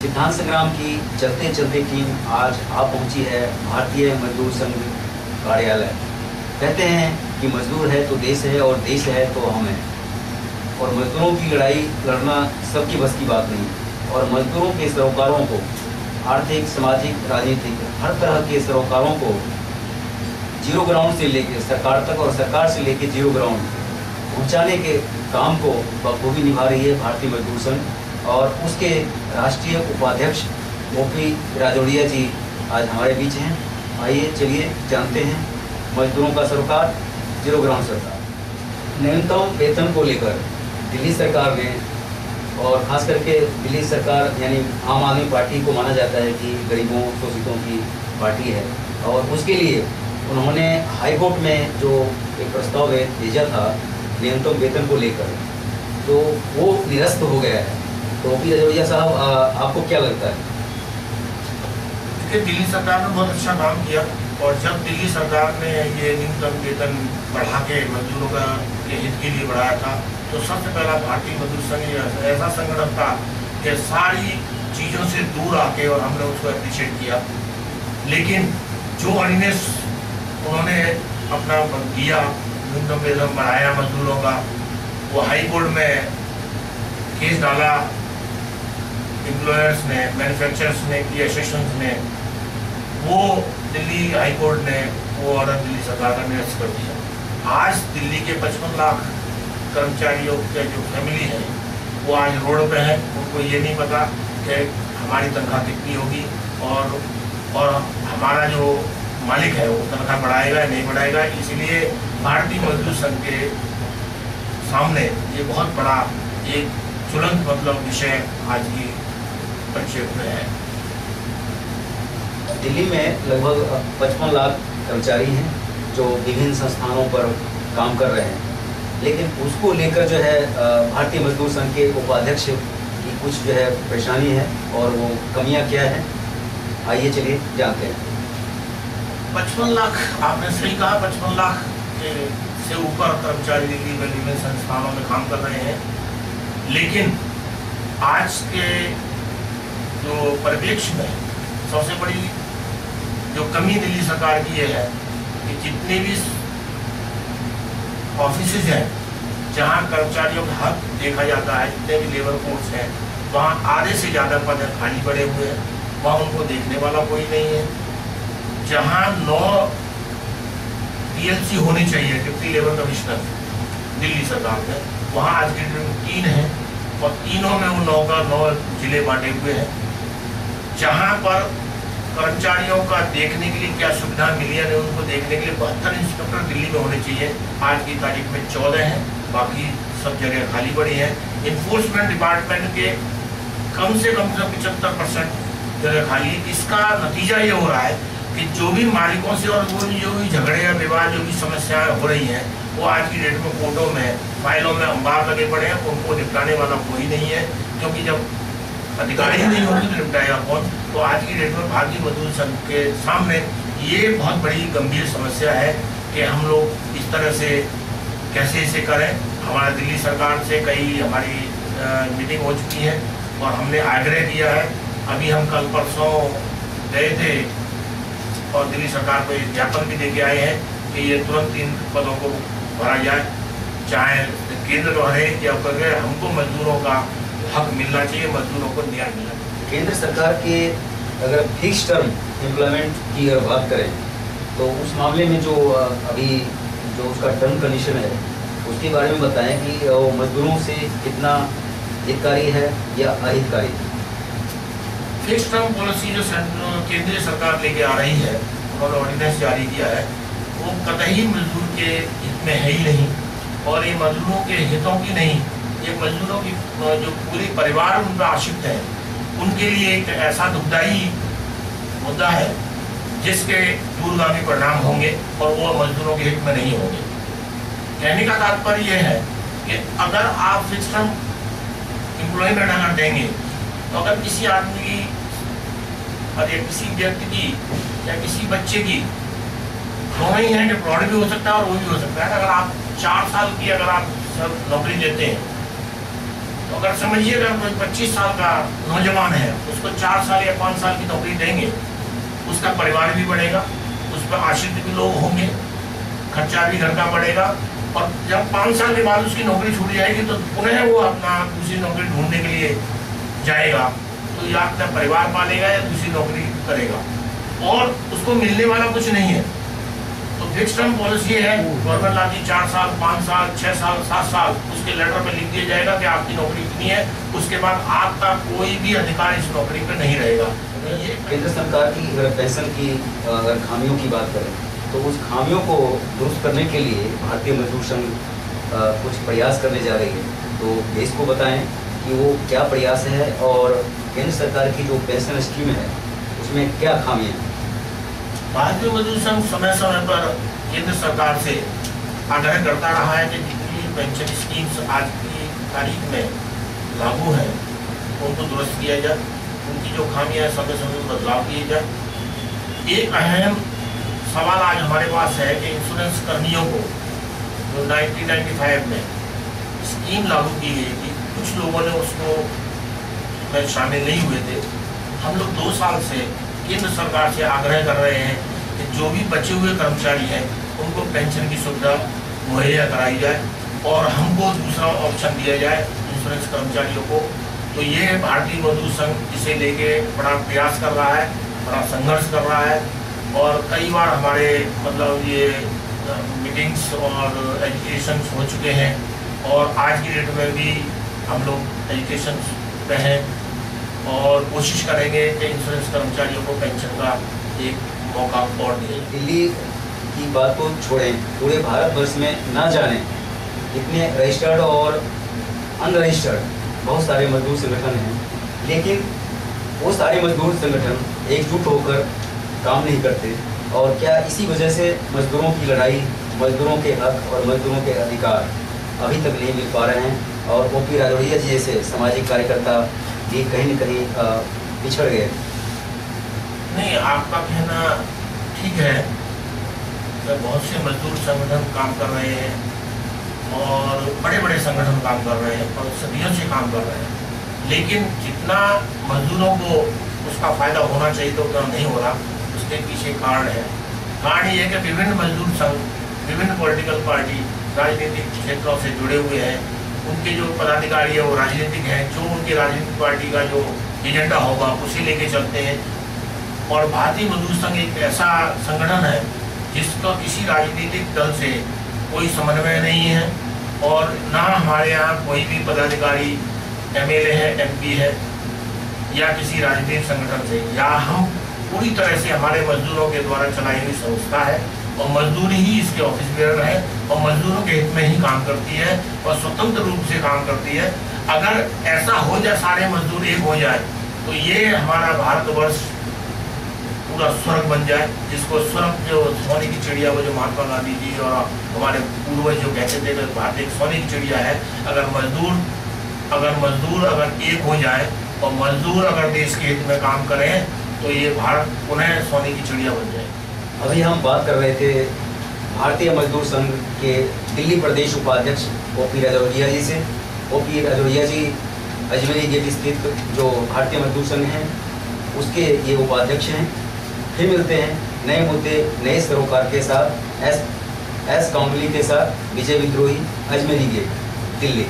सिद्धांत संग्राम की चलते चलते टीम आज आ पहुंची है भारतीय मजदूर संघ कार्यालय। कहते हैं कि मजदूर है तो देश है और देश है तो हम हैं। और मजदूरों की लड़ाई लड़ना सबकी बस की बात नहीं। और मजदूरों के सरोकारों को आर्थिक, सामाजिक, राजनीतिक हर तरह के सरोकारों को जीरो ग्राउंड से लेकर सरकार तक और सरकार से लेकर जीरो ग्राउंड पहुंचाने के काम को बखूबी निभा रही है भारतीय मजदूर संघ। और उसके राष्ट्रीय उपाध्यक्ष ओपी राजौड़िया जी आज हमारे बीच हैं। आइए चलिए जानते हैं मजदूरों का सरोकार, जीरो ग्राउंड सरकार। न्यूनतम वेतन को लेकर दिल्ली सरकार ने, और खास करके दिल्ली सरकार यानी आम आदमी पार्टी को माना जाता है कि गरीबों शोषितों की पार्टी है, और उसके लिए उन्होंने हाईकोर्ट में जो एक प्रस्ताव भेजा था न्यूनतम वेतन को लेकर, तो वो निरस्त हो गया है। तो ओपी राजौड़िया साहब, आपको क्या लगता है? देखिए, दिल्ली सरकार ने बहुत अच्छा काम किया, और जब दिल्ली सरकार ने ये न्यूनतम वेतन बढ़ा के मजदूरों का के हित के लिए बढ़ाया था, तो सबसे पहला भारतीय मजदूर संघ ऐसा संगठन था कि सारी चीज़ों से दूर आके और हमने उसको अप्रिशिएट किया। लेकिन जो अनिनेस उन्होंने अपना दिया, न्यूनतम वेतन बढ़ाया मजदूरों का, वो हाई कोर्ट में केस डाला एम्प्लॉयर्स ने, मैन्युफैक्चरर्स ने, एसोसिएशंस ने। वो दिल्ली हाई कोर्ट ने वो ऑर्डर दिल्ली सरकार का निरस्त कर दिया। आज दिल्ली के 55 लाख कर्मचारियों के जो फैमिली है वो आज रोड पे है। उनको ये नहीं पता कि हमारी तनख्वाह कितनी होगी, और हमारा जो मालिक है वो तनख्वाह बढ़ाएगा या नहीं बढ़ाएगा। इसलिए भारतीय मजदूर संघ के सामने ये बहुत बड़ा एक ज्वलंत विषय आज की परिप्रेक्ष्य में है। दिल्ली में लगभग 55 लाख कर्मचारी हैं जो विभिन्न संस्थानों पर काम कर रहे हैं, लेकिन उसको लेकर जो है भारतीय मजदूर संघ के उपाध्यक्ष की कुछ जो है परेशानी है, और वो कमियां क्या है, आइए चलिए जानते हैं। 55 लाख, आपने सही कहा, 55 लाख से ऊपर कर्मचारी दिल्ली में विभिन्न संस्थानों में काम कर रहे हैं। लेकिन आज के जो परिप्रेक्ष्य में सबसे बड़ी जो कमी दिल्ली सरकार की ये है कि जितने भी ऑफिसेज हैं जहां कर्मचारियों का हक देखा जाता है, जितने भी लेबर कोर्ट्स हैं, वहां आधे से ज़्यादा पद खाली पड़े हुए हैं, वहां उनको देखने वाला कोई नहीं है। जहां 9 PLC होने चाहिए, डिप्टी लेबर कमिश्नर दिल्ली सरकार में, वहां आज के दिन 3 हैं, और तीनों में वो 9 का 9 जिले बांटे हुए हैं। जहां पर कर्मचारियों का देखने के लिए क्या सुविधा मिली है, उनको देखने के लिए 72 इंस्पेक्टर दिल्ली में होने चाहिए। आज की तारीख में 14 हैं, बाकी सब जगह खाली पड़ी हैं। इन्फोर्समेंट डिपार्टमेंट के कम से कम 75% जगह खाली। इसका नतीजा ये हो रहा है कि जो भी मालिकों से और वो जो भी झगड़े या विवाद, जो भी समस्याएं हो रही हैं, वो आज की डेट में कोर्टों में, फाइलों में अंबार लगे पड़े हैं। उनको निपटाने वाला कोई नहीं है, क्योंकि जब अधिकारी नहीं होंगे तो निपटाएगा कौन। तो आज की डेट में भारतीय मजदूर संघ के सामने ये बहुत बड़ी गंभीर समस्या है कि हम लोग इस तरह से कैसे इसे करें। हमारा दिल्ली सरकार से कई हमारी मीटिंग हो चुकी है, और हमने आग्रह किया है। अभी हम कल परसों गए थे और दिल्ली सरकार को एक ज्ञापन भी देके आए हैं कि ये तुरंत इन पदों को भरा जाए, चाहे केंद्र भरे या करके। हमको मजदूरों का हक मिलना चाहिए, मजदूरों को न्याय मिलना चाहिए। केंद्र सरकार के अगर फिक्स टर्म एम्प्लॉयमेंट की अगर बात करें, तो उस मामले में जो अभी जो उसका टर्म कंडीशन है, उसके बारे में बताएं कि वो मजदूरों से कितना हितकारी है या अहितकारी। फिक्स टर्म पॉलिसी जो केंद्रीय सरकार लेके आ रही है, उन्होंने ऑर्डिनेंस जारी किया है, वो कतई मजदूर के हित में है ही नहीं, और ये मजदूरों के हितों की नहीं, ये मजदूरों की जो पूरे परिवार उन पर आश्रित है, उनके लिए एक ऐसा दुखदायी मुद्दा है जिसके दूरगामी परिणाम होंगे, और वो मजदूरों के हित में नहीं होंगे। कहने का तात्पर्य यह है कि अगर आप फिक्स टर्म एम्प्लॉयमेंट अगर देंगे, तो अगर किसी आदमी की और या किसी व्यक्ति की या किसी बच्चे की दोनों ही हैं, डिप्लॉयड भी हो सकता है और वो भी हो सकता है। अगर आप 4 साल की अगर आप सब नौकरी देते हैं, तो अगर समझिएगा कोई 25 साल का नौजवान है, उसको 4 साल या 5 साल की नौकरी देंगे, उसका परिवार भी बढ़ेगा, उस पर आश्रित भी लोग होंगे, खर्चा भी घर का बढ़ेगा, और जब 5 साल के बाद उसकी नौकरी छूट जाएगी तो पुनः वो अपना दूसरी नौकरी ढूंढने के लिए जाएगा, तो या अपना परिवार पालेगा या दूसरी नौकरी करेगा, और उसको मिलने वाला कुछ नहीं है। तो फिक्स टर्म पॉलिसी है, गवर्नमेंट लाती 4 साल, 5 साल, 6 साल, 7 साल, उसके लेटर में लिख दिया जाएगा कि आपकी नौकरी इतनी है, उसके बाद आपका कोई भी अधिकार इस नौकरी पे नहीं रहेगा। केंद्र सरकार की अगर पेंशन की अगर खामियों की बात करें तो उस खामियों को दुरुस्त करने के लिए भारतीय मजदूर संघ कुछ प्रयास करने जा रही है, तो देश को बताएं कि वो क्या प्रयास है और केंद्र सरकार की जो पेंशन स्कीम है उसमें क्या खामियां हैं। भारतीय मजदूर संघ समय समय पर केंद्र सरकार से आग्रह करता रहा है कि जितनी पेंशन स्कीम्स आज की तारीख में लागू हैं उनको दुरुस्त किया जाए, उनकी जो खामियां हैं समय समय पर बदलाव किए जाए। एक अहम सवाल आज हमारे पास है कि इंश्योरेंस कर्मियों को जो 1995 में स्कीम लागू की गई थी, कुछ लोगों ने उसको में शामिल नहीं हुए थे। हम लोग 2 साल से केंद्र सरकार से आग्रह कर रहे हैं कि जो भी बचे हुए कर्मचारी हैं उनको पेंशन की सुविधा मुहैया कराई जाए और हमको दूसरा ऑप्शन दिया जाए इंश्योरेंस कर्मचारियों को। तो ये भारतीय मजदूर संघ इसे लेके बड़ा प्रयास कर रहा है, बड़ा संघर्ष कर रहा है, और कई बार हमारे मतलब ये मीटिंग्स और एजुकेशन हो चुके हैं, और आज की डेट में भी हम लोग एजुकेशन पे हैं और कोशिश करेंगे कि इंश्योरेंस कर्मचारियों को पेंशन का एक मौका और दें। दिल्ली की बात को छोड़ें, पूरे भारतवर्ष में ना जाने इतने रजिस्टर्ड और अनरजिस्टर्ड बहुत सारे मजदूर संगठन हैं, लेकिन वो सारे मजदूर संगठन एकजुट होकर काम नहीं करते, और क्या इसी वजह से मजदूरों की लड़ाई, मजदूरों के हक और मजदूरों के अधिकार अभी तक नहीं मिल पा रहे हैं, और ओ.पी. राजौरिया जी जैसे सामाजिक कार्यकर्ता भी कहीं न कहीं पिछड़ गए। नहीं, आपका कहना ठीक है, बहुत से मजदूर संगठन काम कर रहे हैं और बड़े बड़े संगठन काम कर रहे हैं और सदियों से काम कर रहे हैं, लेकिन जितना मजदूरों को उसका फायदा होना चाहिए तो उतना नहीं हो रहा। उसके पीछे कारण है। कारण ये है कि विभिन्न मजदूर संघ, विभिन्न पॉलिटिकल पार्टी राजनीतिक क्षेत्रों से जुड़े हुए हैं, उनके जो पदाधिकारी है वो राजनीतिक हैं, जो उनकी राजनीतिक पार्टी का जो एजेंडा होगा उसे लेके चलते हैं। और भारतीय मजदूर संघ एक ऐसा संगठन है जिसका किसी राजनीतिक दल से कोई समन्वय नहीं है, और ना हमारे यहाँ कोई भी पदाधिकारी MLA है, MP है या किसी राजनीतिक संगठन से, या हम पूरी तरह से हमारे मजदूरों के द्वारा चलाई हुई संस्था है और मजदूर ही इसके ऑफिस बेयर है और मजदूरों के हित में ही काम करती है और स्वतंत्र रूप से काम करती है। अगर ऐसा हो जाए, सारे मजदूर एक हो जाए, तो ये हमारा भारतवर्ष पूरा स्वर्ग बन जाए, जिसको स्वर्ग जो सोने की चिड़िया वो जो महात्मा गांधी जी और हमारे पूर्वज जो कहते थे कि भारत एक सोने की चिड़िया है। अगर मजदूर अगर एक हो जाए और मजदूर अगर देश के हित में काम करें तो ये भारत पुनः सोने की चिड़िया बन जाए। अभी हम बात कर रहे थे भारतीय मजदूर संघ के दिल्ली प्रदेश उपाध्यक्ष ओ.पी. राजौरिया जी से। ओ.पी. राजौरिया जी अजमेरी गेट स्थित जो भारतीय मजदूर संघ हैं उसके ये उपाध्यक्ष हैं। फिर मिलते हैं नए मुद्दे, नए सरोकार के साथ, एस काउंडली के साथ, विजय विद्रोही, अजमेरी गेट, दिल्ली।